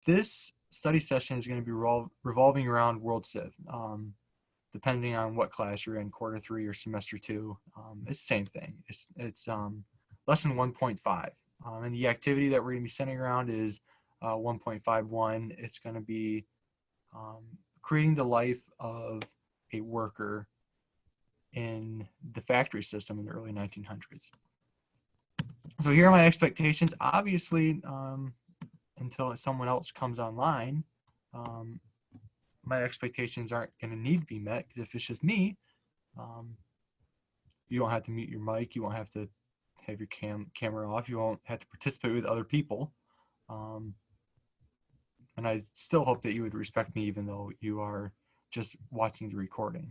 This study session is going to be revolving around World Civ. Depending on what class you're in, quarter 3 or semester 2, it's the same thing. It's lesson 1.5. And the activity that we're going to be centering around is 1.51. It's going to be creating the life of a worker in the factory system in the early 1900s. So here are my expectations. Obviously, until someone else comes online, my expectations aren't going to need to be met, because if it's just me, you don't have to mute your mic, you won't have to have your camera off, you won't have to participate with other people. And I still hope that you would respect me even though you are just watching the recording.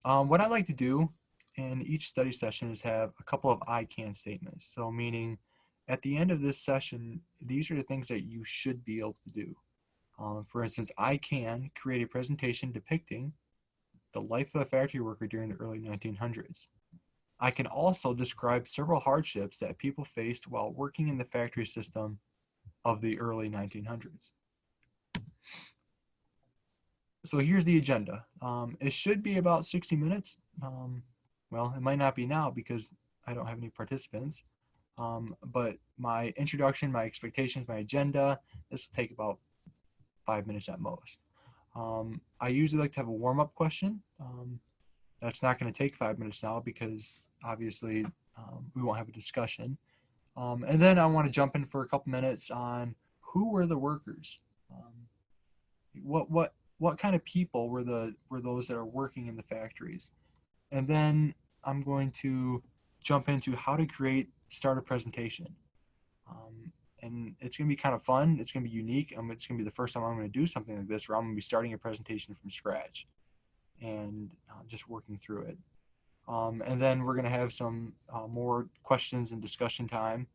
What I like to do in each study session is have a couple of I can statements. So meaning at the end of this session, these are the things that you should be able to do. For instance, I can create a presentation depicting the life of a factory worker during the early 1900s. I can also describe several hardships that people faced while working in the factory system of the early 1900s. So here's the agenda. It should be about 60 minutes. Well, it might not be now because I don't have any participants. But my introduction, my expectations, my agenda, this will take about 5 minutes at most. I usually like to have a warm-up question. That's not going to take 5 minutes now because obviously we won't have a discussion. And then I want to jump in for a couple minutes on who were the workers. What kind of people were those that are working in the factories? And then I'm going to jump into how to start a presentation. And it's going to be kind of fun. It's going to be unique. It's going to be the first time I'm going to do something like this where I'm going to be starting a presentation from scratch and just working through it. And then we're going to have some more questions and discussion time.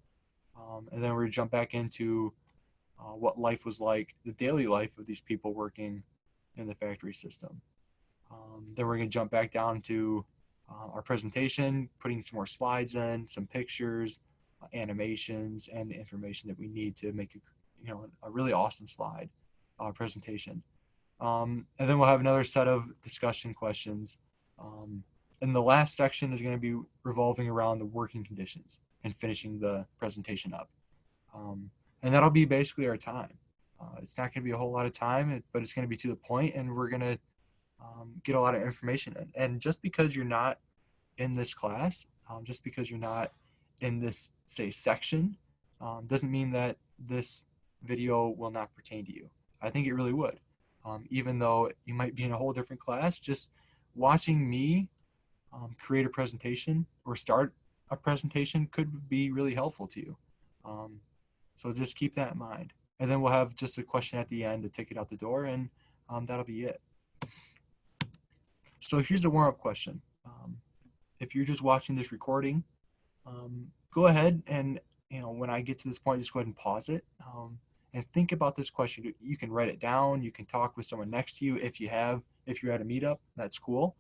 And then we're going to jump back into what life was like, the daily life of these people working in the factory system. Then we're going to jump back down to our presentation, putting some more slides in, some pictures, animations, and the information that we need to make a really awesome slide presentation. And then we'll have another set of discussion questions. And the last section is going to be revolving around the working conditions and finishing the presentation up. And that'll be basically our time. It's not going to be a whole lot of time, but it's going to be to the point, and we're going to get a lot of information in. And just because you're not in this class, just because you're not in this, say, section, doesn't mean that this video will not pertain to you. I think it really would. Even though you might be in a whole different class, just watching me create a presentation or start a presentation could be really helpful to you. So just keep that in mind. And then we'll have just a question at the end to take it out the door, and that'll be it. So here's the warm-up question. If you're just watching this recording, go ahead and, when I get to this point, just go ahead and pause it and think about this question. You can write it down. You can talk with someone next to you if you're at a meetup, that's cool.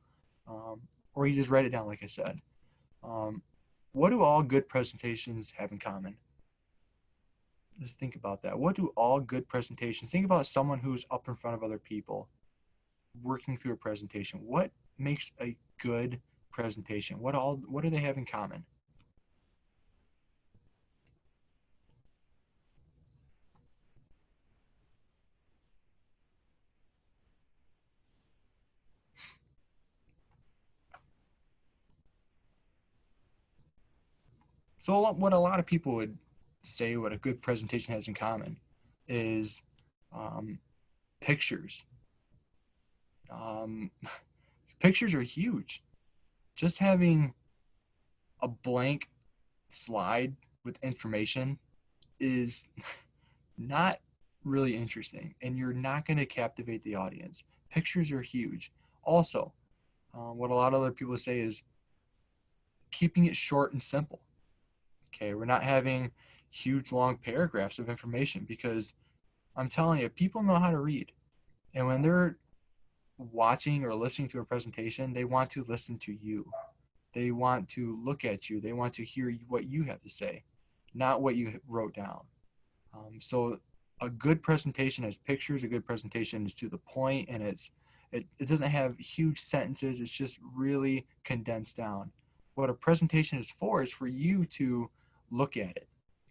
Or you just write it down, like I said. What do all good presentations have in common? Just think about that. What do all good presentations, think about someone who's up in front of other people working through a presentation. What makes a good presentation? What do they have in common? So what a lot of people would say what a good presentation has in common is pictures. Pictures are huge. Just having a blank slide with information is not really interesting, and you're not going to captivate the audience. Pictures are huge. Also, what a lot of other people say is keeping it short and simple. Okay, we're not having huge long paragraphs of information, because I'm telling you, people know how to read. And when they're watching or listening to a presentation, they want to listen to you. They want to look at you. They want to hear what you have to say, not what you wrote down. So a good presentation has pictures, a good presentation is to the point, and it doesn't have huge sentences, it's just really condensed down. What a presentation is for you to look at it.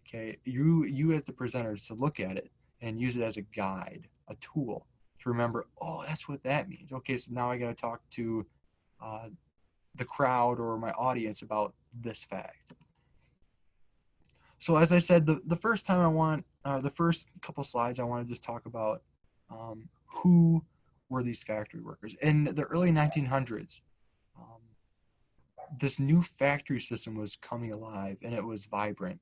Okay, you as the presenter to look at it and use it as a guide, a tool to remember, oh, that's what that means. Okay, so now I got to talk to uh, the crowd or my audience about this fact. So as I said, the first time the first couple slides, I want to just talk about who were these factory workers. In the early 1900s, um, this new factory system was coming alive and it was vibrant.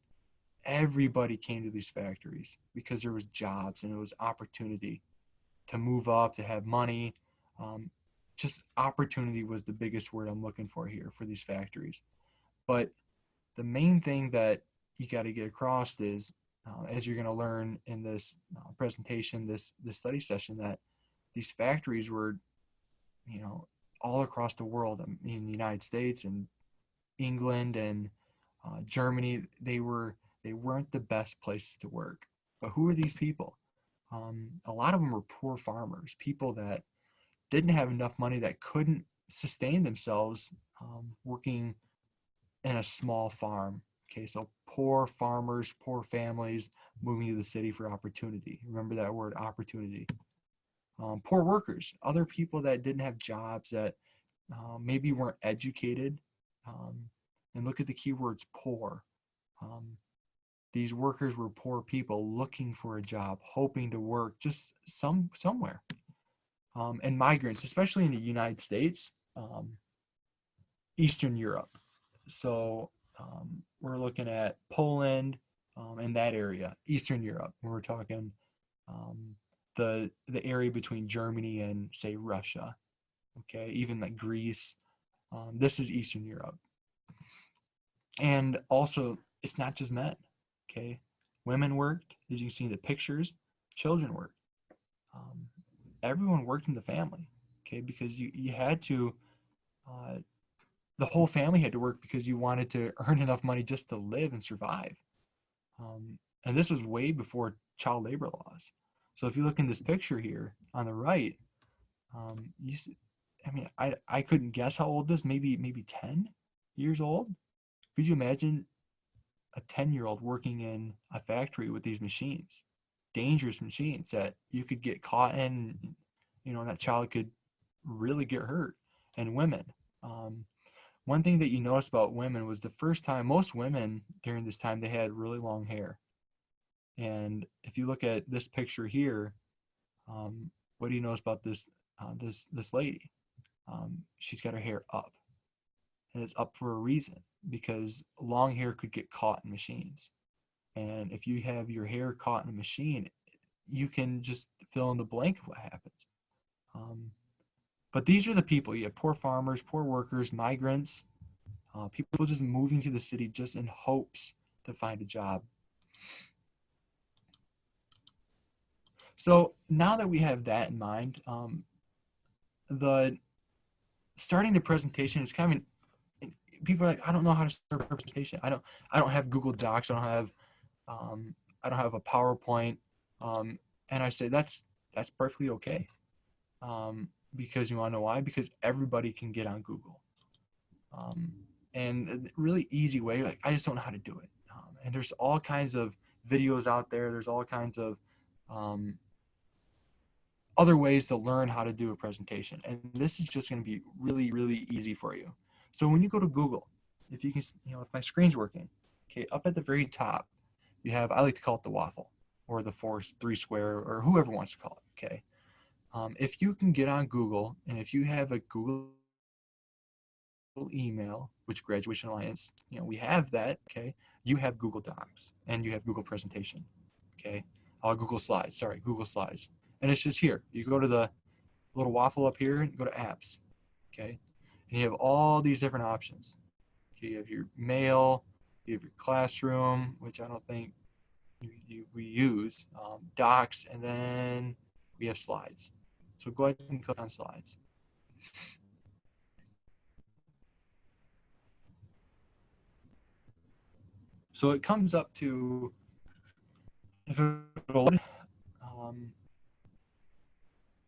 Everybody came to these factories because there was jobs and it was opportunity to move up, to have money. Um, just opportunity was the biggest word I'm looking for here for these factories. But the main thing that you got to get across is, as you're going to learn in this presentation, this study session, that these factories were, all across the world. I mean, the United States and England and Germany, they weren't the best places to work. But who are these people? A lot of them were poor farmers, people that didn't have enough money, that couldn't sustain themselves working in a small farm. Okay, so poor farmers, poor families moving to the city for opportunity. Remember that word, opportunity. Poor workers, other people that didn't have jobs, that maybe weren't educated. Um, and look at the keywords poor. Um, these workers were poor people looking for a job, hoping to work just somewhere. And migrants, especially in the United States, Eastern Europe. So we're looking at Poland and that area, Eastern Europe. We're talking um, the area between Germany and say Russia. Okay, even like Greece. This is Eastern Europe, and also it's not just men. Okay, women worked, as you can see in the pictures. Children worked. Um, Everyone worked in the family. Okay, because you had to. The whole family had to work because you wanted to earn enough money just to live and survive. And this was way before child labor laws. So if you look in this picture here on the right, you see, I mean, I couldn't guess how old this, maybe 10 years old. Could you imagine a 10-year-old working in a factory with these machines, dangerous machines that you could get caught in, that child could really get hurt. And women, um, one thing that you noticed about women was the first time, most women during this time, they had really long hair. And if you look at this picture here, what do you notice about this lady? She's got her hair up, and it's up for a reason, because long hair could get caught in machines. And if you have your hair caught in a machine, you can just fill in the blank of what happens. Um, but these are the people. You have poor farmers, poor workers, migrants, people just moving to the city just in hopes to find a job. So now that we have that in mind, the starting the presentation is kind of people are like, I don't know how to start a presentation. I don't have Google Docs. I don't have a PowerPoint. And I say that's perfectly okay. Because you want to know why? Because everybody can get on Google. Um, and a really easy way, like I just don't know how to do it. And there's all kinds of videos out there. There's all kinds of um, other ways to learn how to do a presentation. And this is just going to be really, really easy for you. So when you go to Google, if you can, if my screen's working, okay, up at the very top, you have, I like to call it the waffle or the 3 square or whoever wants to call it, okay? If you can get on Google and if you have a Google email, which Graduation Alliance, we have that, okay? You have Google Docs and you have Google Presentation, okay? Google Slides, sorry, Google Slides. And it's just here. You go to the little waffle up here and go to apps, okay? And you have all these different options. Okay, you have your mail, you have your classroom, which I don't think we use, docs, and then we have slides. So go ahead and click on slides. So it comes up to if it'll load, um,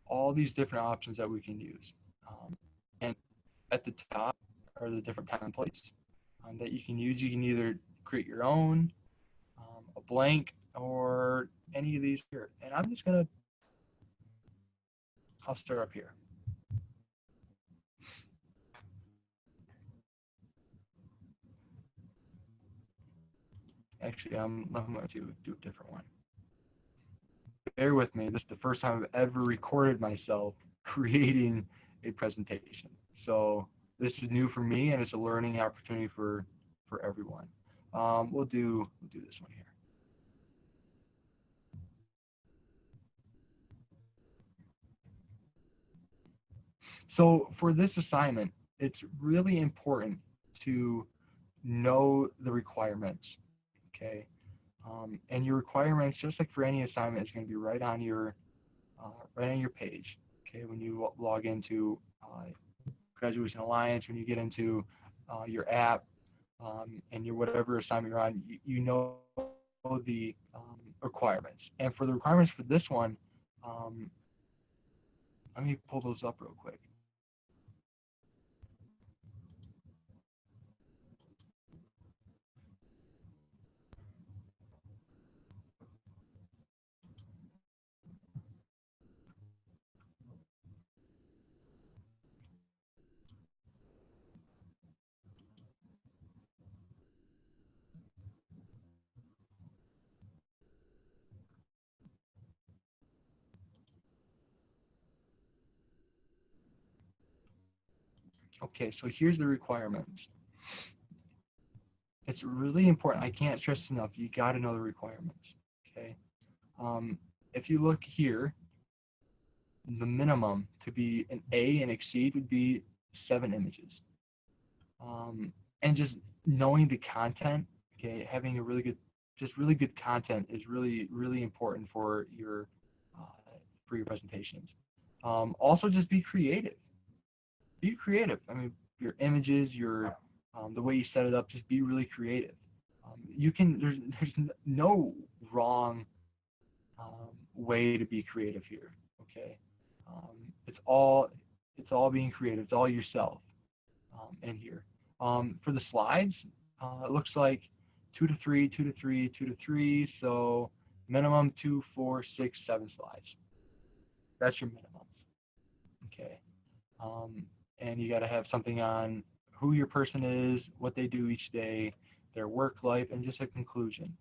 all these different options that we can use. And at the top are the different templates that you can use. You can either create your own, a blank, or any of these here. And I'm just gonna, I'll start up here. Actually, I'm going to do a different one. Bear with me. This is the first time I've ever recorded myself creating a presentation. So this is new for me, and it's a learning opportunity for everyone. We'll do this one here. So for this assignment, it's really important to know the requirements. Okay, and your requirements, just like for any assignment, is going to be right on your page. Okay, when you log into Graduation Alliance, when you get into your app and your whatever assignment you're on, you know the requirements. And for the requirements for this one, um, let me pull those up real quick. Okay, so here's the requirements. It's really important. I can't stress enough. You got to know the requirements. Okay. If you look here, the minimum to be an A and exceed would be 7 images. And just knowing the content, okay, having a really good content is really important for your presentations. Also, just be creative. Be creative. I mean, your images, the way you set it up, just be really creative. You can. There's no wrong way to be creative here. Okay, um, it's all it's all being creative. It's all yourself in here. For the slides, it looks like 2 to 3, 2 to 3, 2 to 3. So minimum 2, 4, 6, 7 slides. That's your minimums. Okay. Um, and you got to have something on who your person is, what they do each day, their work life, and just a conclusion.